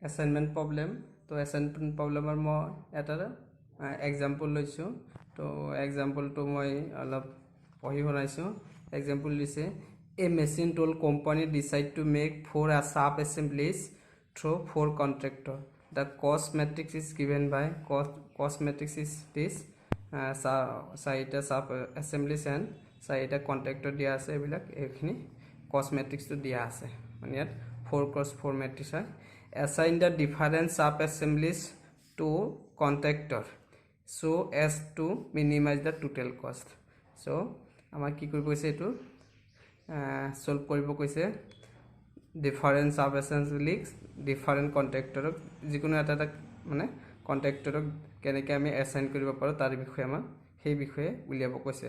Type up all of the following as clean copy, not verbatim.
assignment problem. তো assignment problem মই এটা example লৈছো তো example তো মই অলপ পঢ়ি শুনাইছো example দিছে a machine tool company decide to make 4 sub assemblies through 4 contractor. The cost matrix is given by cost matrix is this চাৰিটা sub assemblies and চাৰিটা contractor দিয়া আছে এবিলাক এখিনি cost matrix তো দিয়া আছে মানে ইয়াত 4 cross 4 matrix হয় assign the different sub assemblies to contractor so as to minimize the total cost. So আমাৰ কি কৰিব কৈছে এটো solve কৰিব কৈছে different sub assemblies different contractor যিকোনো এটা মানে contractor কেনেকৈ আমি assign কৰিব পাৰো তাৰ বিষয়ে আমাৰ সেই বিষয়ে উলিয়াব কৈছে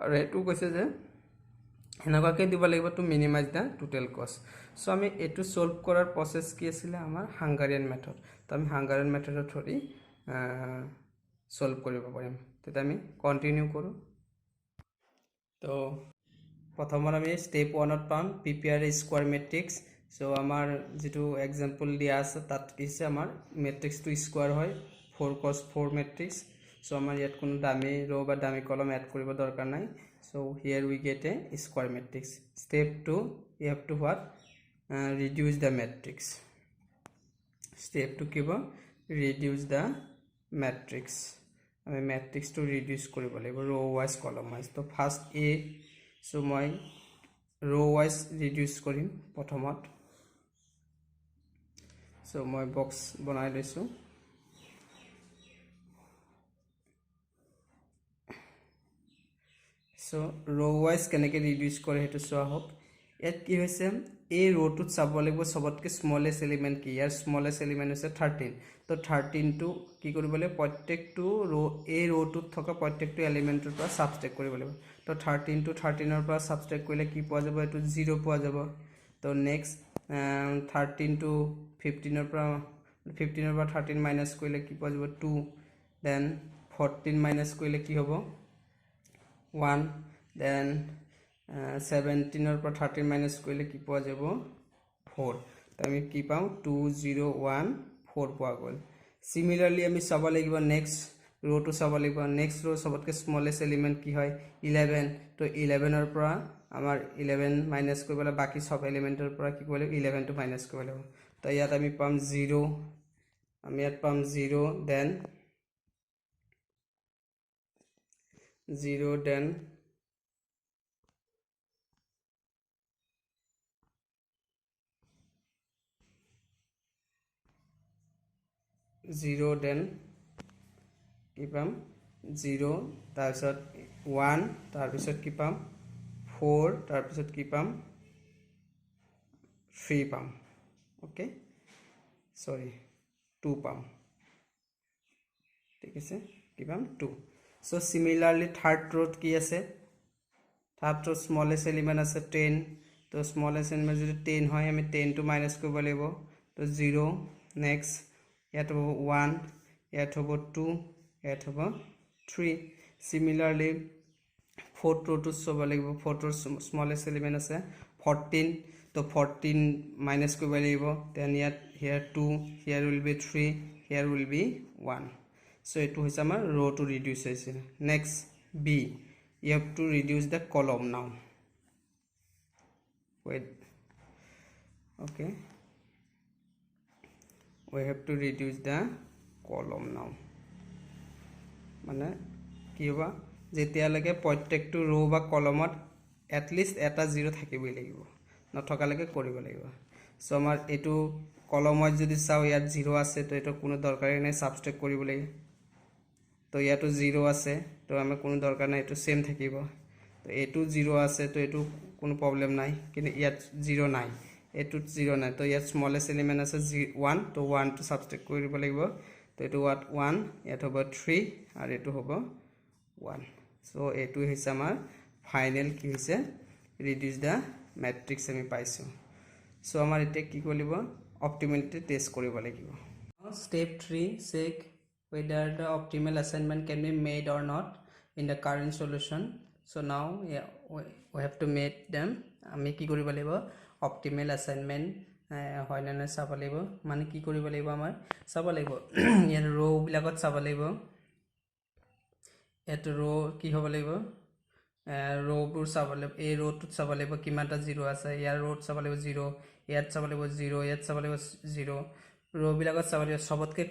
আৰু এটো কৈছে যে এনেকুৱাকৈ দিব লাগিব to minimize the total cost. So আমি এটো solve কৰাৰ process কি আছিল আমাৰ Hungarian method. তো আমি Hungarian method থৰি solve কৰিব পাৰিম তেতিয়া আমি continue কৰো তো প্ৰথমত আমি step 1 ত পাম prepare a square matrix. So আমাৰ যেটো example দিয়া আছে তাত কিছে আমাৰ matrix to square হয় 4 cross 4 matrix. So আমাৰ ইয়াত কোনো ডামি row বা ডামি column add কৰিব দৰকাৰ নাই. So here we get a square matrix. Step 2 you have to what reduce the matrix. Step 2 কিব reduce the matrix. আমি matrix to reduce কৰিব লাগিব row wise column wise. তো first a so মই row wise reduce কৰিম প্ৰথমত. So মই box বনাই লৈছো so row wise কেনেকৈ reduce কৰে হেতু সোৱা হোক ইয়াত কি হৈছে এই row টুত চাব লাগিব সবতকে smallest element কি ইয়াৰ smallest element হৈছে 13 তো 13 টু কি কৰিব লাগিব প্ৰত্যেকটো row এই row টুত থকা প্ৰত্যেকটো এলিমেন্টৰ পৰা সাবট্ৰেক্ট কৰিব লাগিব তো 13 টু 13 ৰ পৰা সাবট্ৰেক্ট কৰিলে কি পোৱা যাব এটো 0 পোৱা যাব তো নেক্সট 13 টু 15 ৰ পৰা 13 মাইনাস কৰিলে কি পোৱা যাব 2 দেন 14 মাইনাস কৰিলে কি হ'ব 1 then 17 or 13 minus কৰিলে কি পোৱা যাব 4 তো আমি কি পাম 2014 পোৱা গল similarly আমি চাব লাগিব next row to চাব লাগিব next row সবতকে smallest element কি হয় 11 তো 11 ৰ পৰা আমাৰ 11 minus কৰিবলে বাকি সব এলিমেন্টৰ পৰা কি কৰিব 11 to minus কৰিব লাগিব তো ইয়াত আমি পাম 0 আমি ইয়াত পাম 0 then 0 then 0 then কি পাম 0 তাৰপিছত 1 তাৰপিছত কি পাম 4 তাৰপিছত কি পাম 3 পাম ওকে সৰি 2 পাম ঠিক আছে কি পাম 2 so similarly third row কি আছে third row smallest element আছে 10 তো smallest element যদি 10 হয় আমি 10 to minus কৰিব লাগিব তো 0 next ইয়াত হ'ব 1 ইয়াত হ'ব 2 ইয়াত হ'ব 3 similarly fourth row to চাব লাগিব fourth row smallest element আছে 14 তো 14 minus কৰিব লাগিব then ইয়াত here 2 here will be 3 here will be 1 so etu hoise amar row to reduce hoise next b you have to reduce the column now wait okay we have to reduce the column now মানে কি হোবা যেতিয়া লাগে প্ৰত্যেকটো row বা column at least এটা 0 থাকিবই লাগিব নথকালৈকে কৰিব লাগিব সো আমাৰ এটো column যদি চাও ইয়াত 0 আছে তো এটো কোনো দৰকাৰী নাই সাবট্ৰেক্ট কৰিব লাগিব তো ইয়াতো 0 আছে তো আমাৰ কোনো দৰকাৰ নাই এটো সেম থাকিব তো এটো 0 আছে তো এটো কোনো প্ৰবলেম নাই কিন্তু ইয়াত 0 নাই এটো 0 নাই তো ইয়াত স্মলেষ্ট এলিমেন্ট আছে 1 তো 1 টু সাবট্ৰেক্ট কৰিব লাগিব তো এটো 1 ইয়াত হ'ব 3 আৰু এটো হ'ব 1 সো এটো হৈছে আমাৰ ফাইনাল কি হৈছে ৰিডিউস দা ম্যাট্ৰিক্স আমি পাইছো সো আমাৰ এতে কি কৰিব অপটিমালিটি টেষ্ট কৰিব লাগিব step 3 check whether the optimal assignment can be made or not in the current solution. So now we have to make them আমি কি কৰিব লাগিব optimal assignment হয় নে নহয় চাব লাগিব মানে কি কৰিব লাগিব আমাৰ চাব লাগিব ইয়াৰ ৰ বিলাকত চাব লাগিব ইয়াত ৰ কি হ'ব লাগিব ৰ'বোৰ চাব লাগিব এই ৰ'টোত চাব লাগিব কিমানটা জিৰ' আছে ইয়াৰ ৰ'ত চাব লাগিব জিৰ' ইয়াত চাব লাগিব জিৰ' ইয়াত চাব লাগিব জিৰ' ৰ'বিলাকত চাব লাগিব সবতকৈ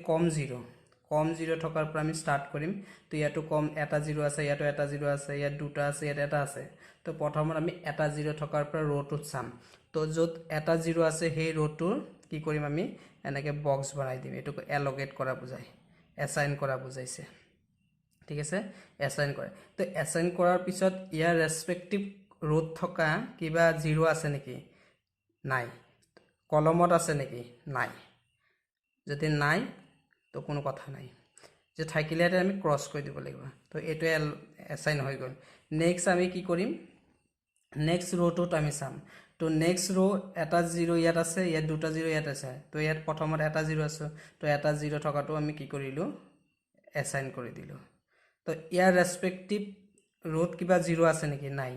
কম জিৰ' থকাৰ পৰা আমি ষ্টাৰ্ট কৰিম তো ইয়াতো কম এটা জিৰ' আছে ইয়াতো এটা জিৰ' আছে ইয়াত দুটা আছে ইয়াত এটা আছে তো প্ৰথমত আমি এটা জিৰ' থকাৰ পৰা ৰ'টোত চাম তো য'ত এটা জিৰ' আছে সেই ৰ'টোৰ কি কৰিম আমি এনেকৈ বক্স বনাই দিম এইটোক এল'কেট কৰা বুজায় এছাইন কৰা বুজাইছে ঠিক আছে এছাইন কৰে তো এছাইন কৰাৰ পিছত ইয়াৰ ৰেসপেক্টিভ ৰ'ত থকা কিবা জিৰ' আছে নেকি নাই কলমত আছে নেকি নাই যদি নাই তো কোনো কথা নাই যে থাকিলে আমি ক্ৰস কৰি দিব লাগিব তো এইটো এছাইন হৈ গ'ল নেক্সট আমি কি কৰিম নেক্সট ৰ'টোত আমি চাম তো নেক্সট ৰ' এটা জিৰ' ইয়াত আছে ইয়াত দুটা জিৰ' ইয়াত আছে তো ইয়াত প্ৰথমত এটা জিৰ' আছে তো এটা জিৰ' থকাটো আমি কি কৰিলোঁ এছাইন কৰি দিলোঁ তো ইয়াৰ ৰেসপেক্টিভ ৰ'ত কিবা জিৰ' আছে নেকি নাই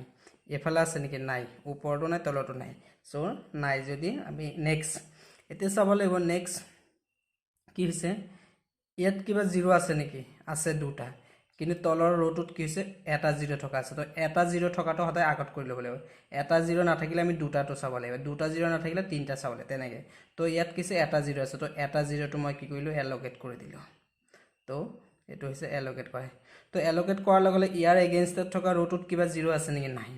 এফালে আছে নেকি নাই ওপৰতো নাই তলতো নাই সো নাই যদি আমি নেক্সট এতিয়া চাব লাগিব নেক্সট কি হৈছে ইয়াত কিবা জিৰ' আছে নেকি আছে দুটা কিন্তু তলৰ ৰ'টোত কি হৈছে এটা জিৰ' থকা আছে তো এটা জিৰ' থকাটো সদায় আগত কৰি ল'ব লাগিব এটা জিৰ' নাথাকিলে আমি দুটাটো চাব লাগিব দুটা জিৰ' নাথাকিলে তিনিটা চাব লাগিব তেনেকৈ তো ইয়াত কি হৈছে এটা জিৰ' আছে তো এটা জিৰ'টো মই কি কৰিলোঁ এল'কেট কৰি দিলোঁ তো এইটো হৈছে এল'কেট কৰে তো এল'কেট কৰাৰ লগে লগে ইয়াৰ এগেইনষ্টত থকা ৰ'টোত কিবা জিৰ' আছে নেকি নাই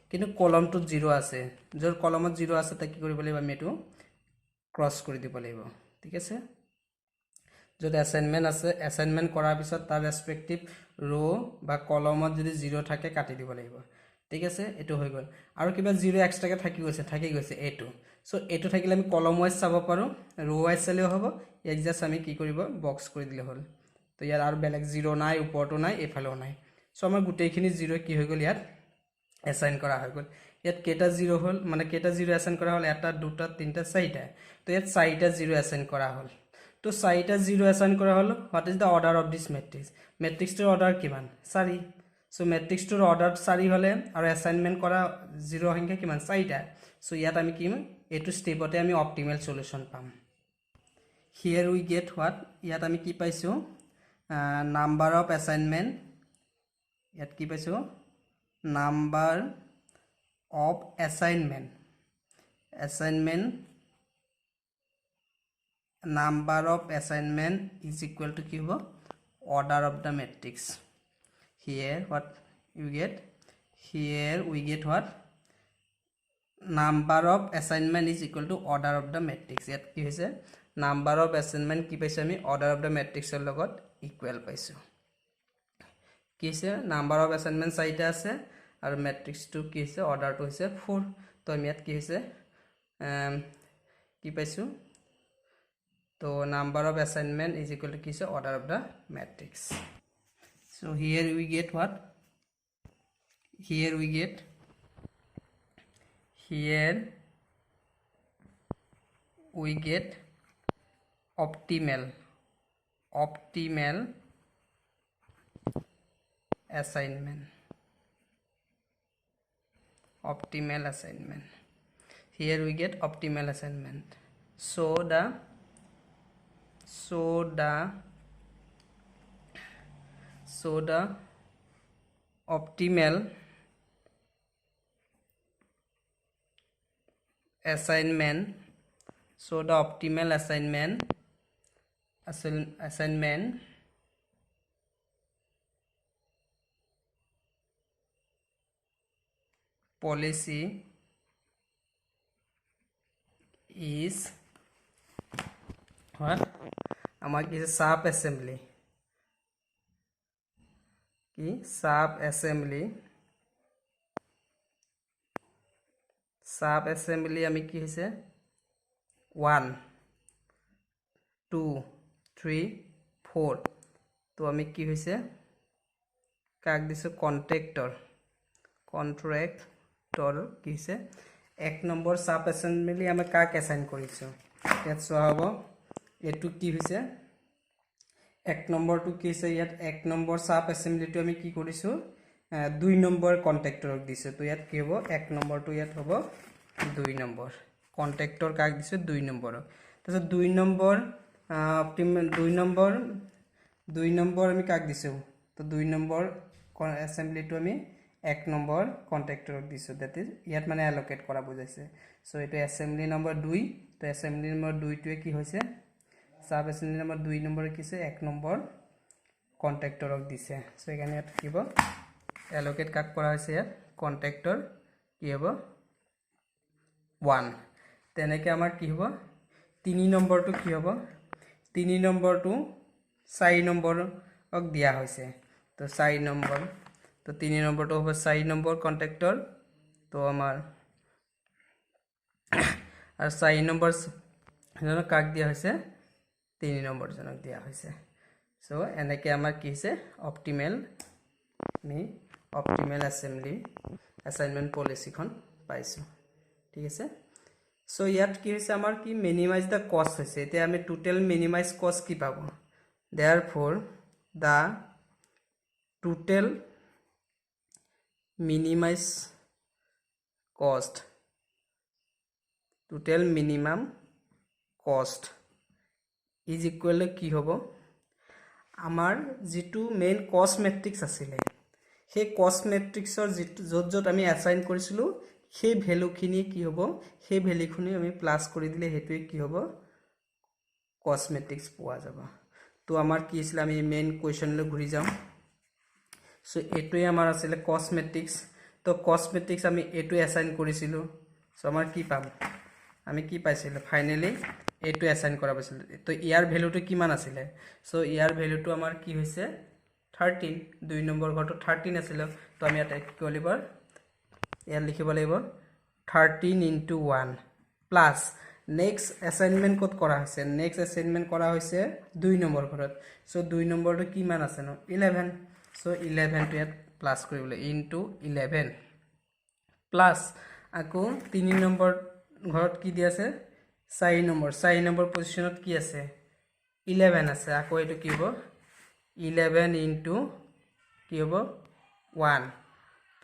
কিন্তু কলমটোত জিৰ' আছে য'ৰ কলমত জিৰ' আছে তাক কি কৰিব লাগিব আমি এইটো ক্ৰছ কৰি দিব লাগিব ঠিক আছে যদি এছাইনমেণ্ট আছে এছাইনমেণ্ট কৰাৰ পিছত তাৰ ৰেসপেক্টিভ ৰ' বা কলমত যদি জিৰ' থাকে কাটি দিব লাগিব ঠিক আছে এইটো হৈ গ'ল আৰু কিবা জিৰ' এক্সট্ৰাকৈ থাকি গৈছে এইটো সো এইটো থাকিলে আমি কলম ৱাইজ চাব পাৰোঁ ৰ' ৱাইজ চালেও হ'ব ইয়াক জাষ্ট আমি কি কৰিব বক্স কৰি দিলে হ'ল তো ইয়াৰ আৰু বেলেগ জিৰ' নাই ওপৰতো নাই এইফালেও নাই সো আমাৰ গোটেইখিনি জিৰ' কি হৈ গ'ল ইয়াত এছাইন কৰা হৈ গ'ল ইয়াত কেইটা জিৰ' হ'ল মানে কেইটা জিৰ' এছাইন কৰা হ'ল এটা দুটা তিনিটা চাৰিটা তো ইয়াত চাৰিটা জিৰ' এছাইন কৰা হ'ল তো চাৰিটা জিৰ' এছাইন কৰা হ'ল what is the order of this মেট্ৰিক্সটোৰ অৰ্ডাৰ কিমান 4 সো মেট্ৰিক্সটোৰ অৰ্ডাৰ 4 হ'লে আৰু এছাইনমেণ্ট কৰা জিৰ' সংখ্যা কিমান 4টা সো ইয়াত আমি কি এইটো ষ্টেপতে আমি অপটিমেল সলিউশ্যন পাম হিয়াৰ উই গেট হোৱাট ইয়াত আমি কি পাইছোঁ নাম্বাৰ অফ এছাইনমেণ্ট ইয়াত কি পাইছোঁ number of assignment number of assignment is equal to কি হ'ব order of the matrix here what you get here we get what number of assignment is equal to order of the matrix ইয়াত কি হৈছে number of assignment কি পাইছো আমি order of the matrix এর লগত ইকুয়াল পাইছো কি হৈছে number of assignment 4টা আছে আৰু matrix টো কি হৈছে order টো হৈছে 4 তো আমি ইয়াত কি হৈছে কি পাইছো So number of assignment is equal to key order of the matrix. So here we get what? Here we get optimal assignment. Here we get optimal assignment. So the optimal assignment policy is what আমার কি sub assembly আমি কি হৈছে 1 2 3 4 তো আমি কি হৈছে কাক দিছো কন্ট্ৰাক্টৰ কি হৈছে 1 নম্বৰ সাব অ্যাসেম্বলি আমি কাক অ্যাসাইন কৰিছো ইয়াত চোৱা হ'ব এটু কি হৈছে 1 নম্বৰটো কি হৈছে ইয়াত 1 নম্বৰ সাব অ্যাসেম্বলিটো আমি কি কৰিছো 2 নম্বৰ কন্ট্ৰাক্টৰক দিছো তো ইয়াত কি হ'ব 1 নম্বৰটো ইয়াত হ'ব 2 নম্বৰ কন্ট্ৰাক্টৰ কাক দিছো 2 নম্বৰ তাৰপিছত 2 নম্বৰ অপটিমেল 2 নম্বৰ আমি কাক দিছো তো 2 নম্বৰ এসেম্বলিটো আমি 1 নম্বৰ কন্ট্ৰাক্টৰক দিছো দ্যাট ইজ ইয়াত মানে এলোকেট কৰা বুজাইছে সো এটো এসেম্বলি নম্বৰ 2 তো এসেম্বলি নম্বৰ 2 টোৱে কি হৈছে সাব এসেম্বলি নম্বৰ 2 নম্বৰ কিছে 1 নম্বৰ কন্ট্ৰাক্টৰক দিছে সো এখানে ইয়াত কিব এলোকেট কাক কৰা হৈছে ইয়াত কন্ট্ৰাক্টৰ কি হ'ব 1 তেনেকে আমাৰ কি হ'ব 3 নম্বৰটো কি হ'ব 3 নম্বৰটো 4 নম্বৰক দিয়া হৈছে তো 4 নম্বৰ তো 3 নম্বৰটো হ'ব 4 নম্বৰ কন্ট্ৰাক্টৰ তো আমাৰ আৰ 4 নম্বৰ জনক কাক দিয়া হৈছে 3 নম্বৰ জনক দিয়া হৈছে সো এনেকে আমাৰ কি হৈছে অপটিমেল অ্যাসেম্বলি অ্যাসাইনমেন্ট পলিসিখন পাইছো ঠিক আছে সো ইয়াত কি হৈছে আমাৰ কি মিনিমাইজ দা কষ্ট হৈছে এতিয়া আমি টোটাল মিনিমাইজ কষ্ট কি পাব therefore the total minimize cost total minimum cost is equal to কি হ'ব আমাৰ যেটো মেইন কষ্ট ম্যাট্ৰিক্স আছিল সেই কষ্ট ম্যাট্ৰিক্সৰ যত আমি অ্যাসাইন কৰিছিলো সেই ভ্যালুখিনি কি হ'ব সেই ভ্যালুখিনি আমি প্লাস কৰি দিলে হেতুই কি হ'ব কষ্ট ম্যাট্ৰিক্স পোৱা যাব তো আমাৰ কি আছিল আমি মেইন কোৱেশ্চনলৈ ঘুৰি যাম সো এটোই আমাৰ আছিল কষ্ট ম্যাট্ৰিক্স তো কষ্ট ম্যাট্ৰিক্স আমি এটো অ্যাসাইন কৰিছিলো সো আমাৰ কি পাম আমি কি পাইছিল ফাইনালি এটো অ্যাসাইন কৰা পাইছিল তো ইয়াৰ ভ্যালুটো কিমান আছিল সো ইয়াৰ ভ্যালুটো আমাৰ কি হৈছে 13 2 নম্বৰ ঘৰটো 13 আছিল তো আমি এটা কি কৰিব ইয়াৰ লিখিব লাগিব 13 into 1 plus next assignment কত কৰা হৈছে next assignment কৰা হৈছে 2 নম্বৰ ঘৰত সো 2 নম্বৰটো কিমান আছে ন 11 সো 11 টো ইয়াত প্লাস কৰিবলৈ into 11 প্লাস আকৌ 3 নম্বৰ ঘৰত কি দি আছে 4 নম্বৰ পজিশনত কি আছে 11 আছে আকৌ এটো কি হ'ব 11 into কি হ'ব 1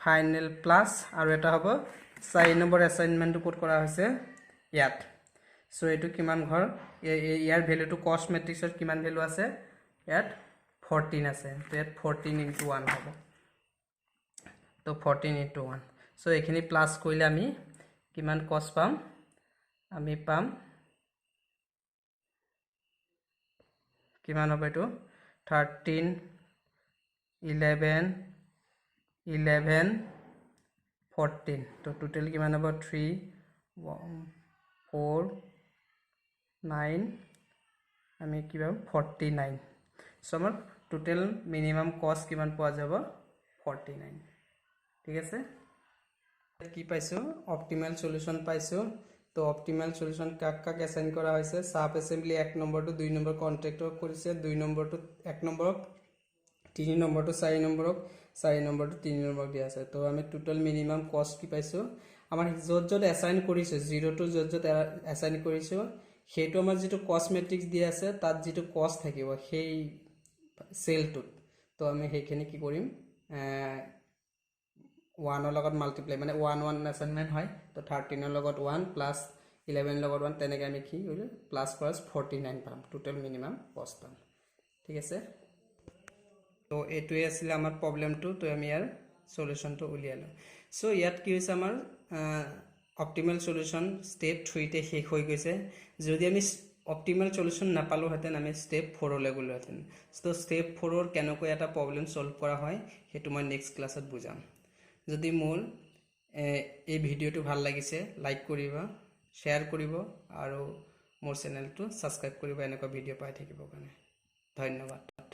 ফাইনাল প্লাস আৰু এটা হ'ব 4 নম্বৰ অ্যাসাইনমেন্টটো কোড কৰা হৈছে ইয়াত সো এটো কিমান ঘৰ ইয়াৰ ভ্যালুটো কষ্ট ম্যাট্ৰিক্সত কিমান ভ্যালু আছে ইয়াত 14 আছে তো ইয়াত 14 into 1 হ'ব তো 14 into 1 সো এখিনি প্লাস কৰিলে আমি কিমান কষ্ট পাম আমি পাম কিমান হ'ব এটো 13 11 11 14 तो टोटल किमान হ'ব 3 4 9 আমি কি পাম 49 সো আমাৰ টোটাল মিনিমাম কষ্ট কিমান পোৱা যাব 49 ঠিক আছে কি পাইছো অপটিমাল সলিউশন পাইছো তো অপটিমাল সলিউশন কাক কাক অ্যাসাইন কৰা হৈছে সাব অ্যাসেম্বলি 1 নম্বৰটো 2 নম্বৰ কন্ট্ৰাক্টৰ কৰিছে 2 নম্বৰটো 1 নম্বৰক 3 নম্বৰটো 4 নম্বৰক 4 নম্বৰটো 3 নম্বৰক দিয়া আছে তো আমি টোটাল মিনিমাম কষ্ট কি পাইছো আমাৰ যত অ্যাসাইন কৰিছো 0 টু যত অ্যাসাইন কৰিছো হেতু আমাৰ যেটো কষ্ট ম্যাট্ৰিক্স দিয়া আছে তাত যেটো কষ্ট থাকিব সেই সেলটো তো আমি হেখিনি কি কৰিম 1 ৰ লগত মাল্টিপ্লাই মানে 1 1 অ্যাসাইনমেন্ট হয় তো 13 ৰ লগত 1 প্লাস 11 ৰ লগত 1 তেনেকৈ আমি কি কৰিলে প্লাস প্লাস 49 পাম টোটাল মিনিমাম কষ্ট পাম ঠিক আছে তো এটোই আছিল আমাৰ প্ৰবলেমটো তো আমি ইয়াৰ সলিউশনটো উলিয়ালো সো ইয়াত কি হৈছে আমাৰ অপটিমাল সলিউশন স্টেপ 3 তে শেষ হৈ গৈছে যদি আমি অপটিমাল সলিউশন নাপালো হেতেন আমি স্টেপ 4 লৈ গলো হেতেন তো স্টেপ 4 ৰ কেনেকৈ এটা প্ৰবলেম সলভ কৰা হয় হেতু মই নেক্সট ক্লাছত বুজাম যদি মোৰ এই ভিডিওটো ভাল লাগিছে লাইক কৰিবা শেয়াৰ কৰিব আৰু মোৰ চেনেলটো সাবস্ক্ৰাইব কৰিব এনেকুৱা ভিডিও পাই থাকিব কাৰণে ধন্যবাদ